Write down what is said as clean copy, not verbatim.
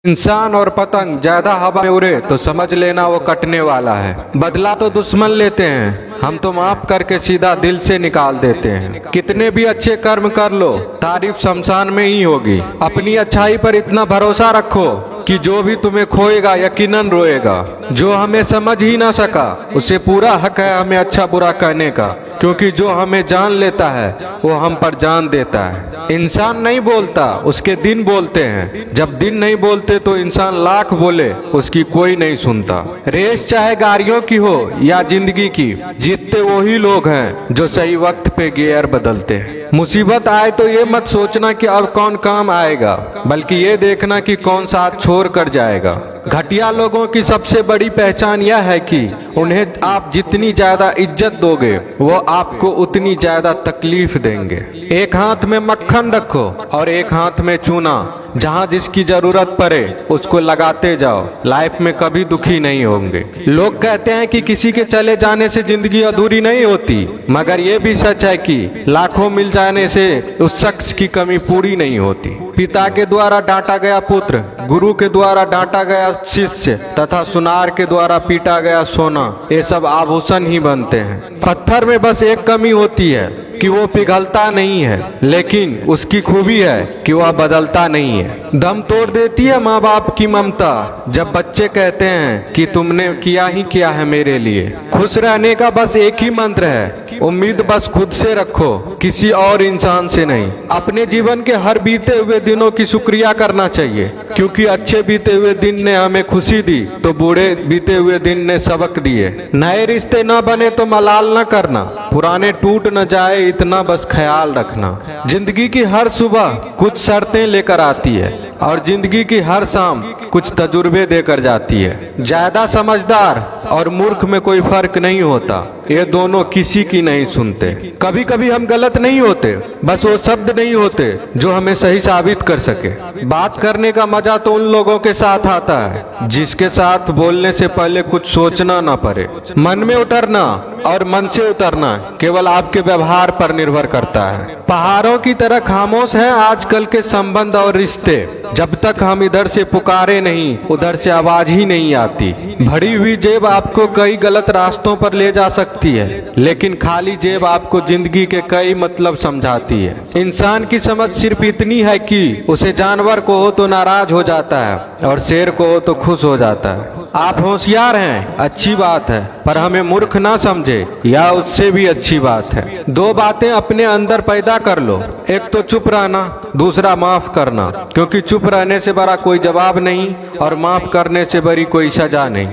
इंसान और पतंग ज्यादा हवा में उड़े तो समझ लेना वो कटने वाला है। बदला तो दुश्मन लेते हैं, हम तो माफ करके सीधा दिल से निकाल देते हैं। कितने भी अच्छे कर्म कर लो, तारीफ शमशान में ही होगी। अपनी अच्छाई पर इतना भरोसा रखो कि जो भी तुम्हें खोएगा यकीनन रोएगा। जो हमें समझ ही ना सका उसे पूरा हक है हमें अच्छा बुरा कहने का, क्योंकि जो हमें जान लेता है वो हम पर जान देता है। इंसान नहीं बोलता, उसके दिन बोलते हैं। जब दिन नहीं बोलते तो इंसान लाख बोले उसकी कोई नहीं सुनता। रेस चाहे गाड़ियों की हो या जिंदगी की, जीतते वही लोग हैं जो सही वक्त पे गियर बदलते हैं। मुसीबत आए तो ये मत सोचना कि अब कौन काम आएगा, बल्कि ये देखना कि कौन साथ छोड़ कर जाएगा। घटिया लोगों की सबसे बड़ी पहचान यह है कि उन्हें आप जितनी ज्यादा इज्जत दोगे वो आपको उतनी ज्यादा तकलीफ देंगे। एक हाथ में मक्खन रखो और एक हाथ में चूना, जहाँ जिसकी जरूरत पड़े उसको लगाते जाओ। लाइफ में कभी दुखी नहीं होंगे। लोग कहते हैं कि किसी के चले जाने से जिंदगी अधूरी नहीं होती, मगर ये भी सच है कि लाखों मिल जाने से उस शख्स की कमी पूरी नहीं होती। पिता के द्वारा डांटा गया पुत्र, गुरु के द्वारा डांटा गया शिष्य तथा सुनार के द्वारा पीटा गया सोना, ये सब आभूषण ही बनते हैं। पत्थर में बस एक कमी होती है कि वो पिघलता नहीं है, लेकिन उसकी खूबी है कि वह बदलता नहीं है। दम तोड़ देती है माँ बाप की ममता जब बच्चे कहते हैं कि तुमने किया ही क्या है मेरे लिए। खुश रहने का बस एक ही मंत्र है, उम्मीद बस खुद से रखो, किसी और इंसान से नहीं। अपने जीवन के हर बीते हुए दिनों की शुक्रिया करना चाहिए, क्योंकि अच्छे बीते हुए दिन ने हमें खुशी दी तो बूढ़े बीते हुए दिन ने सबक दिए। नए रिश्ते न बने तो मलाल न करना, पुराने टूट न जाए इतना बस ख्याल रखना। जिंदगी की हर सुबह कुछ शर्तें लेकर आती है और जिंदगी की हर शाम कुछ तजुर्बे देकर जाती है। ज्यादा समझदार और मूर्ख में कोई फर्क नहीं होता, ये दोनों किसी की नहीं सुनते। कभी कभी हम गलत नहीं होते, बस वो शब्द नहीं होते जो हमें सही साबित कर सके। बात करने का मजा तो उन लोगों के साथ आता है जिसके साथ बोलने से पहले कुछ सोचना ना पड़े। मन में उतरना और मन से उतरना केवल आपके व्यवहार पर निर्भर करता है। पहाड़ों की तरह खामोश है आजकल के संबंध और रिश्ते। जब तक हम इधर से पुकारे नहीं उधर से आवाज ही नहीं आती। भरी हुई जेब आपको कई गलत रास्तों पर ले जा सकती है, लेकिन खाली जेब आपको जिंदगी के कई मतलब समझाती है। इंसान की समझ सिर्फ इतनी है कि उसे जानवर को हो तो नाराज हो जाता है और शेर को हो तो खुश हो जाता है। आप होशियार हैं, अच्छी बात है, पर हमें मूर्ख ना समझे या उससे भी अच्छी बात है। दो बातें अपने अंदर पैदा कर लो, एक तो चुप रहना, दूसरा माफ करना, क्योंकि चुप रहने से बड़ा कोई जवाब नहीं और माफ करने से बड़ी कोई सजा नहीं।